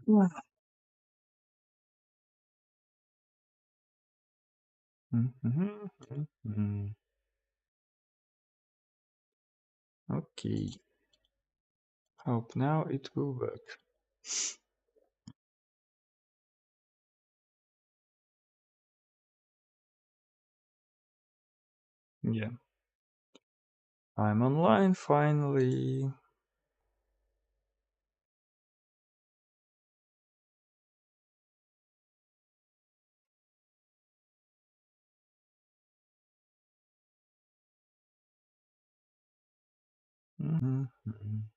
Yeah. Mhm, mhm. Okay, hope now it will work. Yeah, I'm online finally. Mhm, mhm,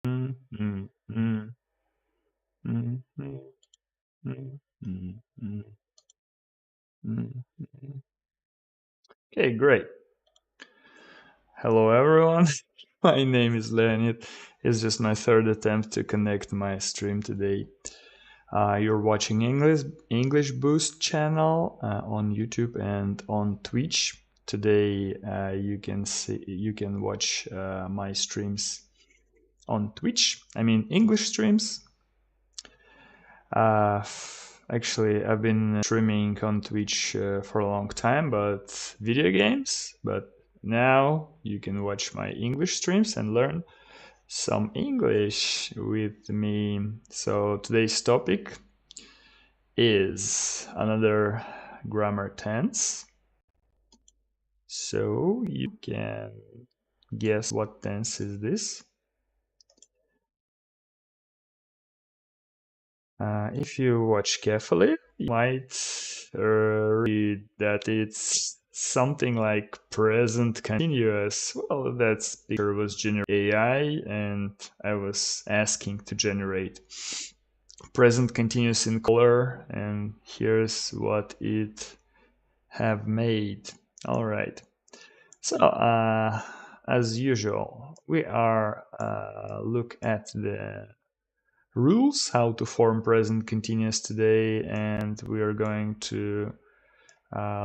mhm, mhm, mhm, mhm, mhm, mhm, mhm. Okay, great. Hello, everyone. My name is Leonid. It's just my third attempt to connect my stream today. You're watching English Boost channel on YouTube and on Twitch. Today, you can watch my streams on Twitch. I mean English streams. Actually, I've been streaming on Twitch for a long time, but video games. But now you can watch my English streams and learn some English with me. So today's topic is another grammar tense. So you can guess what tense is this. If you watch carefully, you might read that it's something like present continuous. Well, that picture was generated AI, and I was asking to generate present continuous in color, and here's what it have made. All right. So, as usual, we are look at the rules how to form present continuous today, and we are going to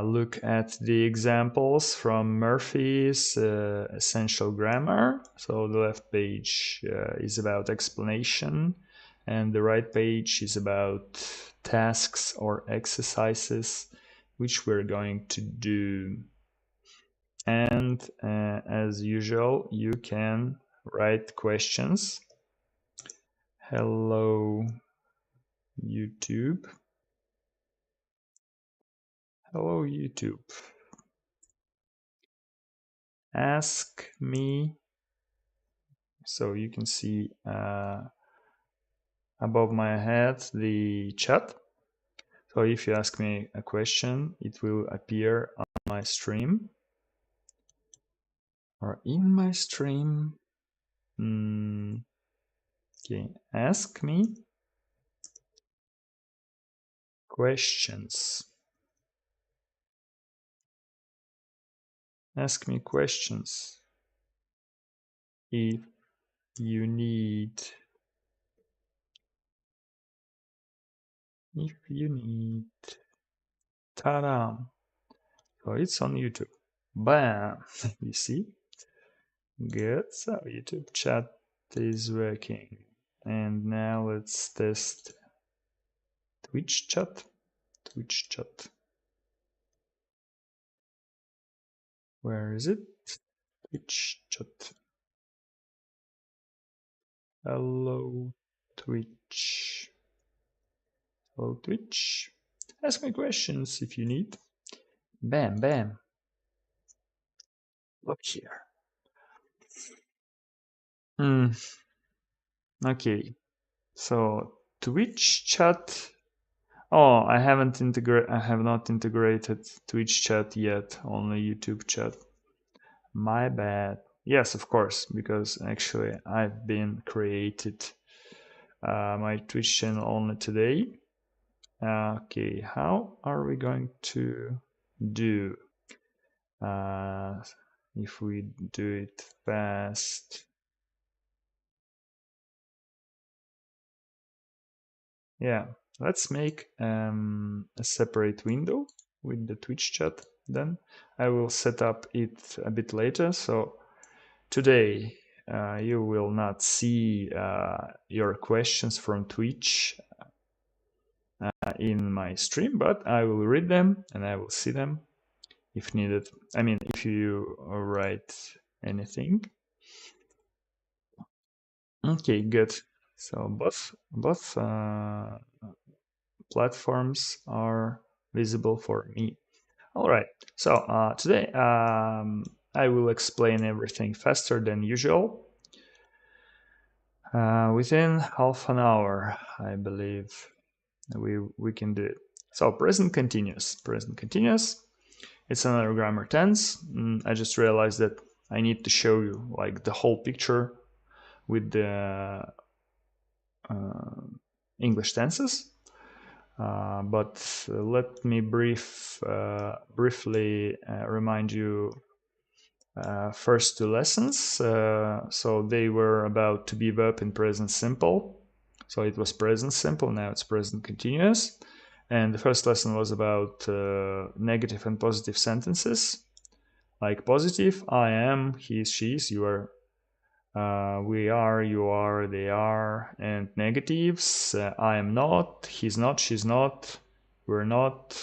look at the examples from Murphy's Essential Grammar. So the left page is about explanation, and the right page is about tasks or exercises which we're going to do. And as usual, you can write questions. Hello, YouTube. Hello, YouTube. Ask me. So you can see above my head the chat. So if you ask me a question, it will appear on my stream or in my stream. Okay, ask me questions. Ask me questions if you need. If you need. Ta-da! So it's on YouTube. Bam! You see? Good. So YouTube chat is working. And now let's test Twitch chat. Twitch chat. Where is it? Twitch chat. Hello, Twitch. Hello, Twitch. Ask me questions if you need. Bam, bam. Look here. Okay. So Twitch chat. Oh, I have not integrated Twitch chat yet. Only YouTube chat. My bad. Yes, of course, because actually I've been created my Twitch channel only today. Okay, how are we going to do uh, if we do it fast? Yeah, let's make a separate window with the Twitch chat. Then I will set up it a bit later. So today you will not see your questions from Twitch in my stream, but I will read them and I will see them if needed. I mean, if you write anything. Okay, good. So both platforms are visible for me. All right. So today I will explain everything faster than usual. Within half an hour, I believe we can do it. So present continuous. Present continuous. It's another grammar tense. I just realized that I need to show you like the whole picture with the English tenses. But let me briefly remind you first two lessons. So they were about to be verb in present simple. So it was present simple, now it's present continuous. And the first lesson was about negative and positive sentences. Like positive, I am, he is, she is, you are, we are, you are, they are. And negatives, I am not, he's not, she's not, we're not,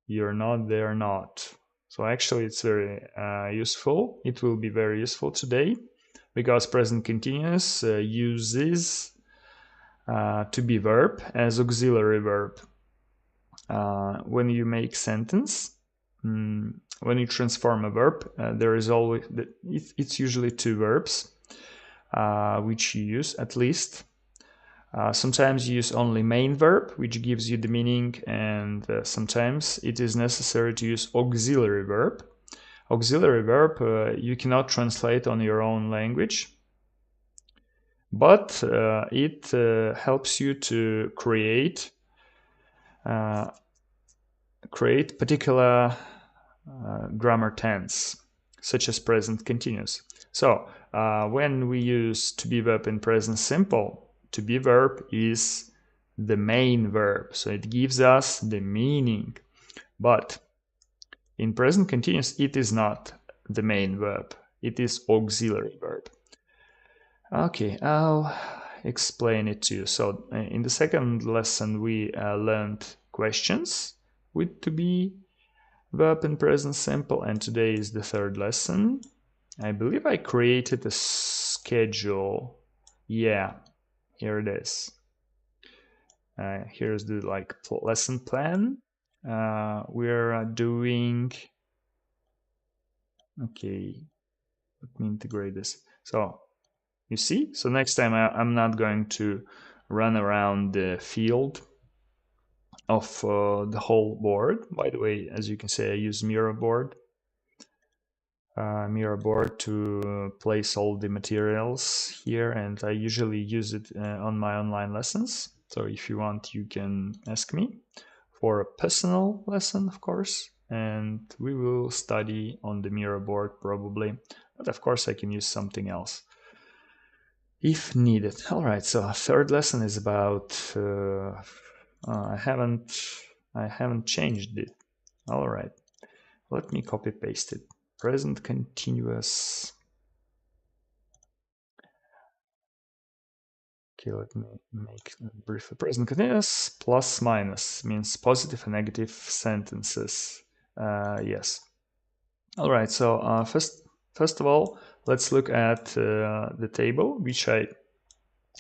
you're not, they're not. So actually it's very useful. It will be very useful today because present continuous uses to be verb as auxiliary verb. When you make sentence, when you transform a verb, there is always, it's usually two verbs which you use at least. Sometimes you use only main verb, which gives you the meaning, and sometimes it is necessary to use auxiliary verb. Auxiliary verb you cannot translate on your own language, but it helps you to create particular grammar tense, such as present continuous. So when we use to be verb in present simple, to be verb is the main verb, so it gives us the meaning. But in present continuous, it is not the main verb, it is auxiliary verb. Okay, I'll explain it to you. So in the second lesson, we learned questions with to be verb in present simple, and today is the third lesson. I believe I created a schedule. Yeah, here it is. Here's the lesson plan. We're doing. Okay, let me integrate this. So you see, so next time I'm not going to run around the field of the whole board. By the way, as you can see, I use Miro board to place all the materials here, and I usually use it on my online lessons. So if you want, you can ask me for a personal lesson, of course, and we will study on the Miro board probably, but of course I can use something else if needed. All right, so our third lesson is about I haven't changed it. All right, let me copy paste it. Present continuous. Okay, let me make a brief. Present continuous plus minus means positive and negative sentences. Yes. All right. So first of all, let's look at the table which I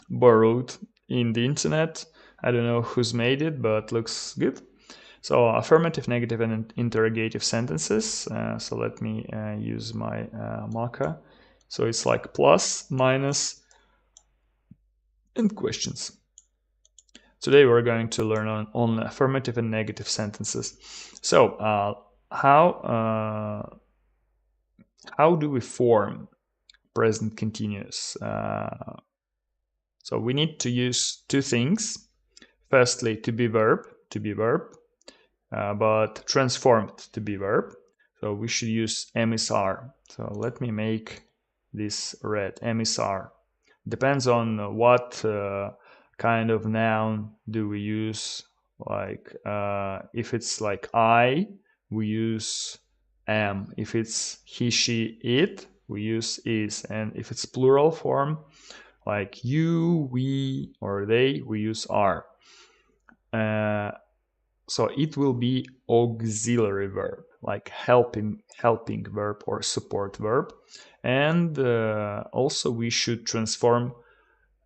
borrowed in the internet. I don't know who's made it, but looks good. So affirmative, negative, and interrogative sentences. So let me use my marker. So it's like plus, minus, and questions. Today we're going to learn on affirmative and negative sentences. So how do we form present continuous? So we need to use two things. Firstly, to be verb, but transformed to be verb. So we should use MSR. So let me make this red, MSR. Depends on what kind of noun do we use. Like if it's like I, we use am. If it's he, she, it, we use is. And if it's plural form, like you, we, or they, we use are. So it will be auxiliary verb, like helping verb or support verb. And also we should transform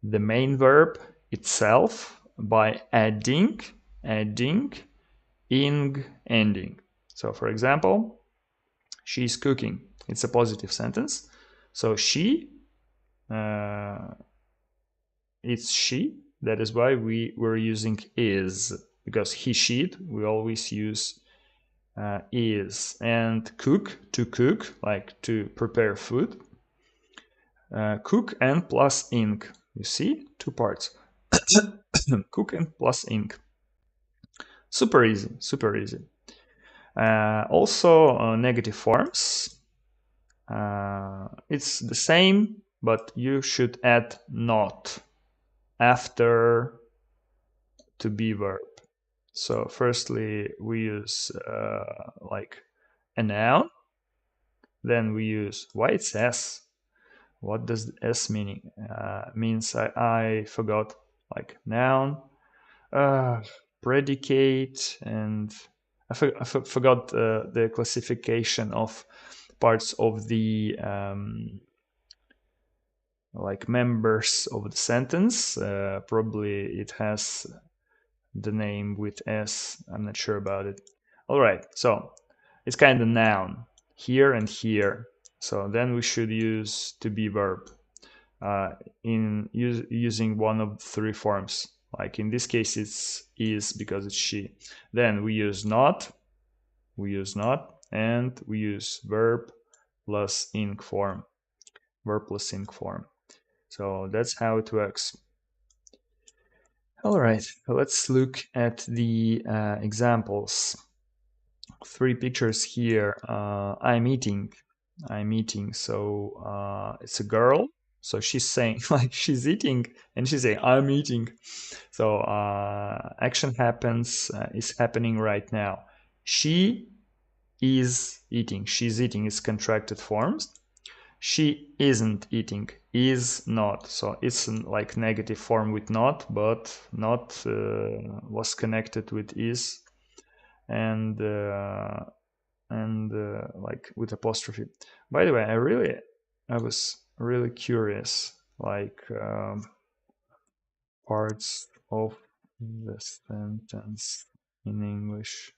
the main verb itself by adding ing ending. So for example, she's cooking. It's a positive sentence. So she, it's she. That is why we were using is, because he, she, we always use is. And cook, to cook, like to prepare food. Cook and plus ing. You see, two parts. Cook and plus ing. Super easy, super easy. Also, negative forms. It's the same, but you should add not after to be verb. So firstly, we use like a noun. Then we use, why it's S? What does S meaning? Means I forgot, like noun, predicate, and I forgot the classification of parts of the like members of the sentence. Probably it has the name with S. I'm not sure about it. All right, so it's kind of noun here and here. So then we should use to be verb in using one of the three forms. Like in this case, it's is because it's she. Then we use not, and we use verb plus ing form. Verb plus ing form. So that's how it works. All right, let's look at the examples. Three pictures here. I'm eating. So it's a girl. So she's saying like she's eating, and she's saying I'm eating. So action happens, is happening right now. She is eating. She's eating is contracted forms. She isn't eating, is not. So it's like negative form with not, but not was connected with is, and like with apostrophe. By the way, I was really curious, like parts of the sentence in English.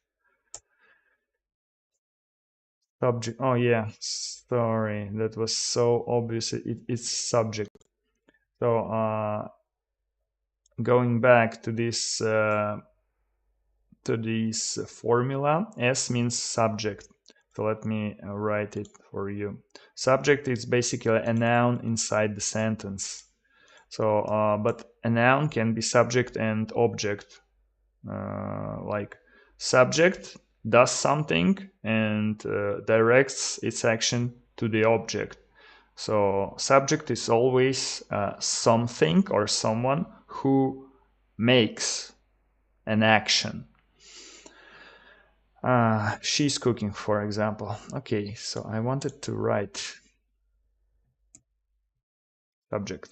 Subject. Oh yeah, sorry, that was so obvious. It's subject. So going back to this formula, S means subject. So let me write it for you. Subject is basically a noun inside the sentence. So, but a noun can be subject and object. Like subject does something and directs its action to the object. So subject is always something or someone who makes an action. She's cooking, for example. Okay, so I wanted to write subject.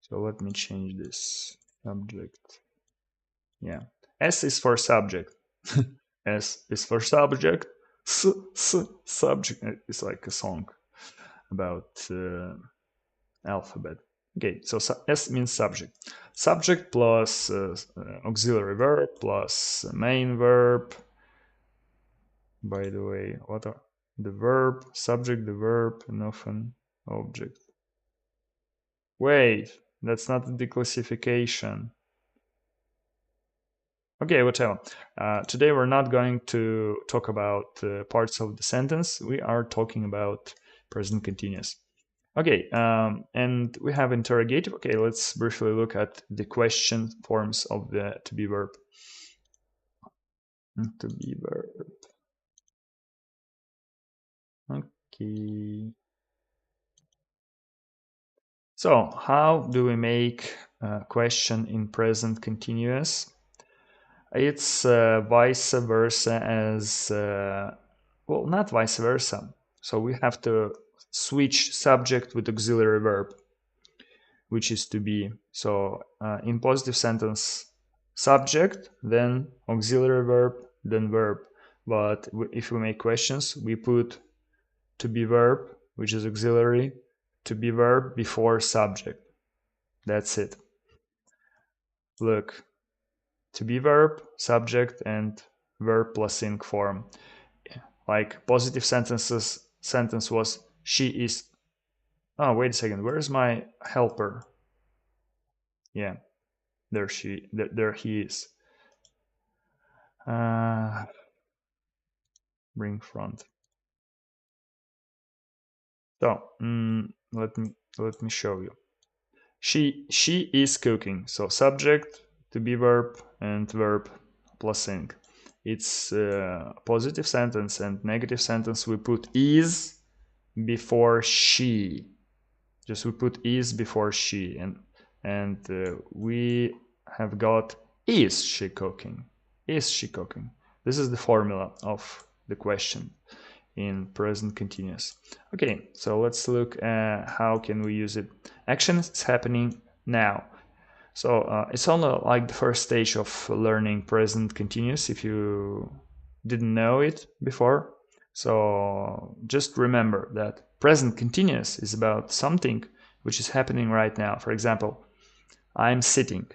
So let me change this subject. Yeah, S is for subject. S is for subject. Subject. It's like a song about alphabet. Okay, so S means subject. Subject plus auxiliary verb plus main verb. By the way, what are the verb, subject, the verb, and often object? Wait, that's not the classification. Okay, whatever. Today we're not going to talk about parts of the sentence. We are talking about present continuous. Okay, and we have interrogative. Okay, let's briefly look at the question forms of the to be verb. To be verb. Okay. So how do we make a question in present continuous? It's vice versa as, well, not vice versa. So we have to switch subject with auxiliary verb, which is to be. So in positive sentence, subject, then auxiliary verb, then verb. But if we make questions, we put to be verb, which is auxiliary, to be verb before subject. That's it. Look, to be verb, subject, and verb plus ing form. Like positive sentence was she is. Oh, wait a second. Where's my helper? Yeah, there he is. Bring front. So let me show you. She is cooking. So subject, to be verb, and verb plus ing. It's positive sentence, and negative sentence we put is before she. Just we put is before she, and we have got is she cooking? Is she cooking? This is the formula of the question in present continuous. Okay, so let's look at how can we use it. Action is happening now. So it's only like the first stage of learning present continuous if you didn't know it before. So just remember that present continuous is about something which is happening right now. For example, I'm sitting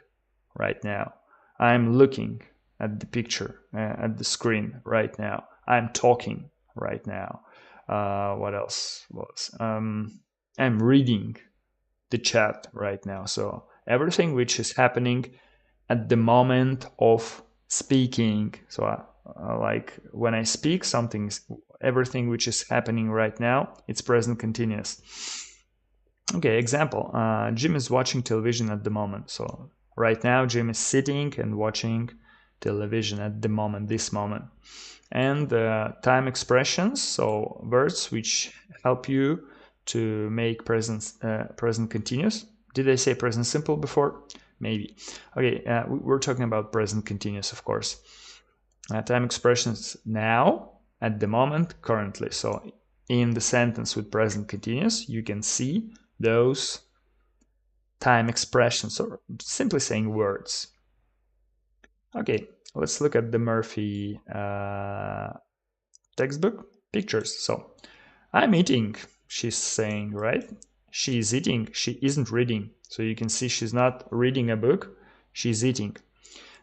right now. I'm looking at the picture, at the screen right now. I'm talking right now. What else was? I'm reading the chat right now. So everything which is happening at the moment of speaking. So like when I speak, everything which is happening right now, it's present continuous. Okay, example. Jim is watching television at the moment. So right now, Jim is sitting and watching television at the moment, this moment. And time expressions, so words which help you to make present continuous. Did I say present simple before? Maybe. Okay, we're talking about present continuous, of course. Time expressions now, at the moment, currently. So in the sentence with present continuous, you can see those time expressions, or simply saying words. Okay, let's look at the Murphy textbook pictures. So I'm eating, she's saying, right? She's eating, she isn't reading. So you can see she's not reading a book, she's eating.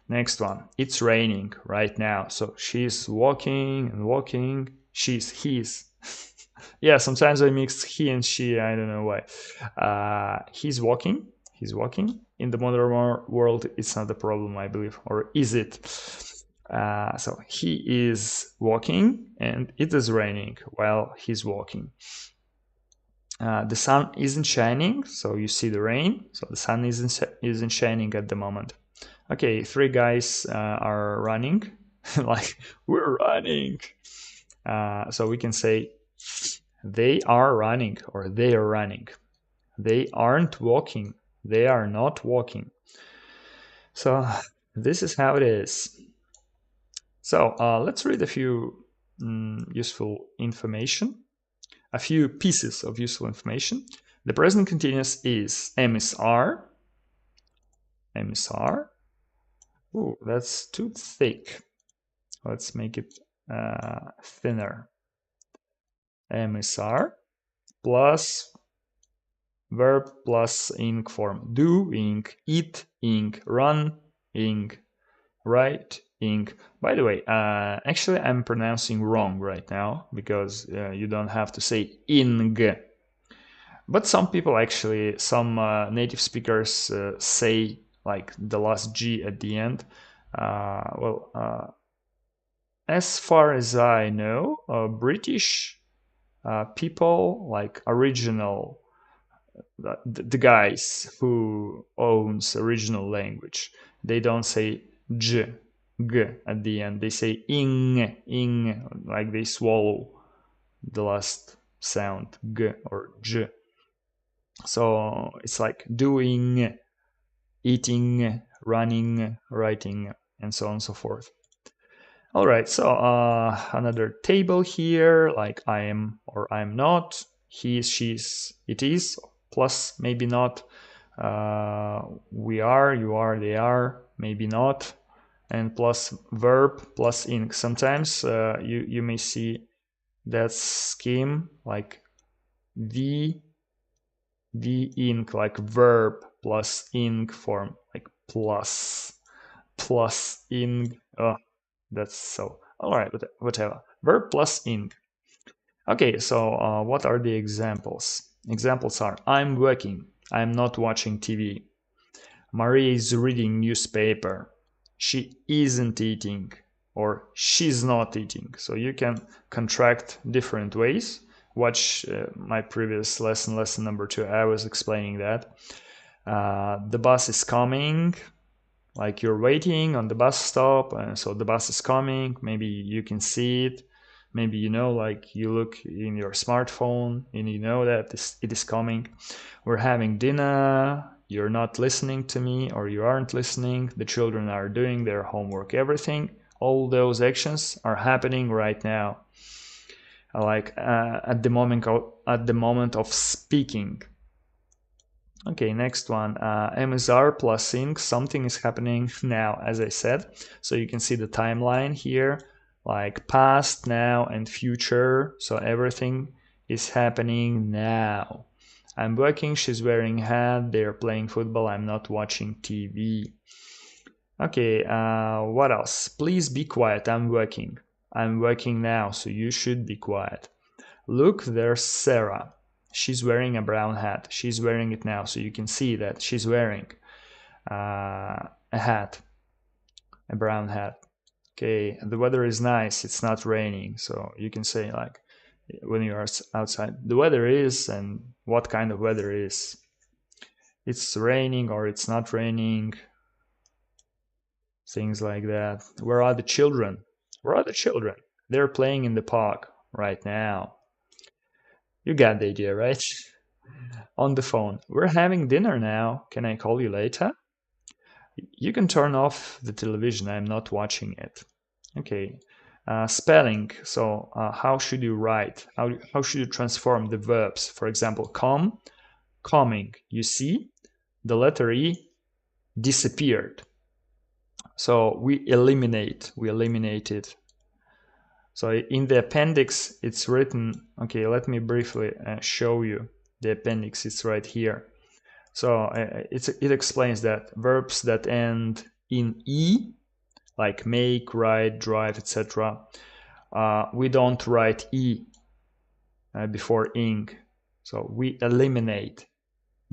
Next one, it's raining right now. So she's walking and walking, he's. Yeah, sometimes I mix he and she, I don't know why. He's walking. In the modern world, it's not a problem, I believe. Or is it? So he is walking and it is raining while he's walking. The sun isn't shining, so you see the rain. So the sun isn't shining at the moment. Okay, three guys are running. Like, we're running. So we can say they are running or they are running. They aren't walking. They are not walking. So this is how it is. So let's read a few useful information. A few pieces of useful information. The present continuous is MSR. MSR. Ooh, that's too thick. Let's make it thinner. MSR plus verb plus ing form. Doing, eating, running, writing. By the way, actually I'm pronouncing wrong right now because you don't have to say ing. But some people actually, some native speakers say like the last G at the end. As far as I know, British people, like original, the guys who owns original language, they don't say G at the end. They say ing, like they swallow the last sound G or J. So it's like doing, eating, running, writing, and so on and so forth. All right, so another table here, like I am or I'm not. he is, she's, it is, plus maybe not, we are, you are, they are, maybe not, and plus verb plus ing. Sometimes you may see that scheme like the ing, like verb plus ing form, like plus ing. Oh, that's so, all right, whatever, verb plus ing. Okay, so what are the examples? Examples are: I'm working, I'm not watching TV, Maria is reading newspaper, she isn't eating, or she's not eating. So you can contract different ways. Watch my previous lesson number 2. I was explaining that. The bus is coming, like you're waiting on the bus stop, and so the bus is coming. Maybe you can see it. Maybe you know, like you look in your smartphone and you know that it is coming. We're having dinner, you're not listening to me, or you aren't listening. The children are doing their homework, everything. All those actions are happening right now, like at the moment of speaking. Okay, next one. MSR plus ing, something is happening now, as I said. So you can see the timeline here, like past, now, and future. So everything is happening now. I'm working, she's wearing hat, they're playing football, I'm not watching TV. Okay, what else? Please be quiet, I'm working. I'm working now, so you should be quiet. Look, there's Sarah. She's wearing a brown hat. She's wearing it now, so you can see that she's wearing a hat, a brown hat. Okay, the weather is nice. It's not raining, so you can say, like, when you are outside, the weather is, and what kind of weather is. It's raining or it's not raining. Things like that. Where are the children? Where are the children? They're playing in the park right now. You got the idea, right? On the phone. We're having dinner now. Can I call you later? You can turn off the television. I'm not watching it. Okay. Spelling. So how should you write? How should you transform the verbs? For example, come, coming. You see, the letter E disappeared. So we eliminated. So in the appendix, it's written, okay, let me briefly show you the appendix. It's right here. So it explains that verbs that end in E, like make, write, drive, etc., we don't write E before ing. So we eliminate,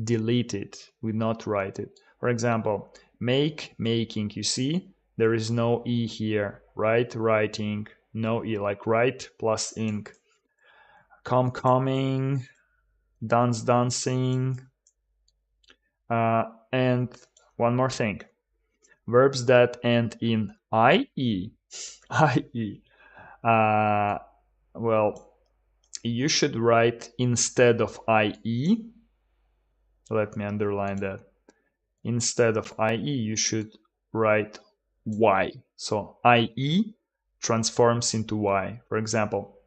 delete it, we not write it. For example, make, making, you see, there is no E here. Write, writing, no E, like write plus ing. Come, coming, dance, dancing. And one more thing. Verbs that end in IE, well, you should write instead of IE. Let me underline that. Instead of IE, you should write Y. So IE transforms into Y. For example,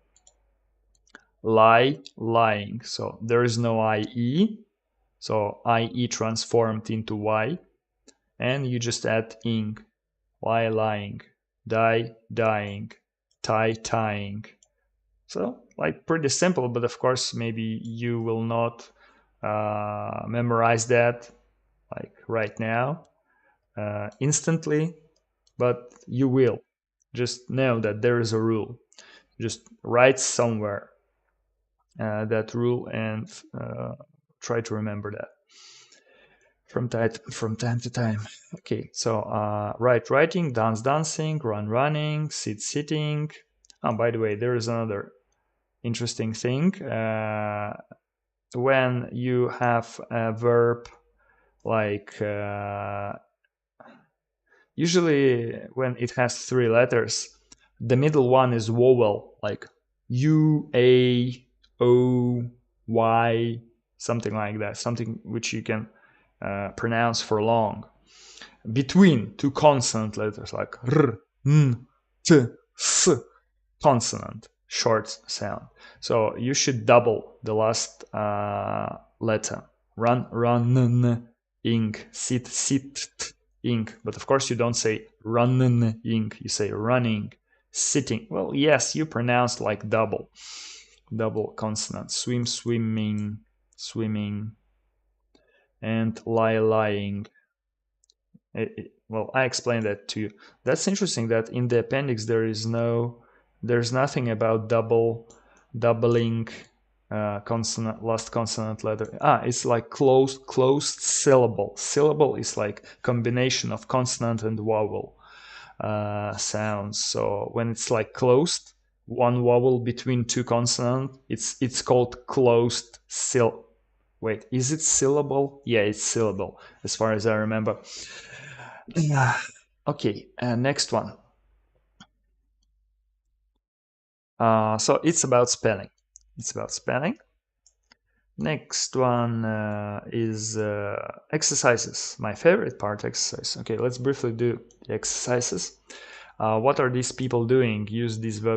lie, lying. So there is no IE. So IE transformed into Y. And you just add ing. Lie, lying. Die, dying. Tie, tying. So, like, pretty simple, but of course, maybe you will not memorize that, like, right now, instantly, but you will. Just know that there is a rule. Just write somewhere that rule and try to remember that from time to time. Okay, so writing, dance, dancing, run, running, sit, sitting. Oh, by the way, there is another interesting thing. When you have a verb like usually when it has 3 letters, the middle one is vowel, like U, A, O, Y, something like that, something which you can pronounce for long. Between 2 consonant letters like R, N, T, S, consonant. short sound. So you should double the last letter. Run, ing, sit, ing. But of course you don't say running, ing. You say running, sitting. Well, yes, you pronounce like double consonant. Swim, swimming, swimming, and lying. Well, I explained that to you. That's interesting that in the appendix there's nothing about doubling consonant, last consonant letter. It's like closed syllable. Syllable is like combination of consonant and vowel sounds. So when it's like closed, one vowel between two consonants, it's called closed Wait, is it syllable? Yeah, it's syllable, as far as I remember. Okay, next one. So it's about spelling. Next one is exercises. My favorite part, exercise. Okay, let's briefly do the exercises. What are these people doing? Use these verbs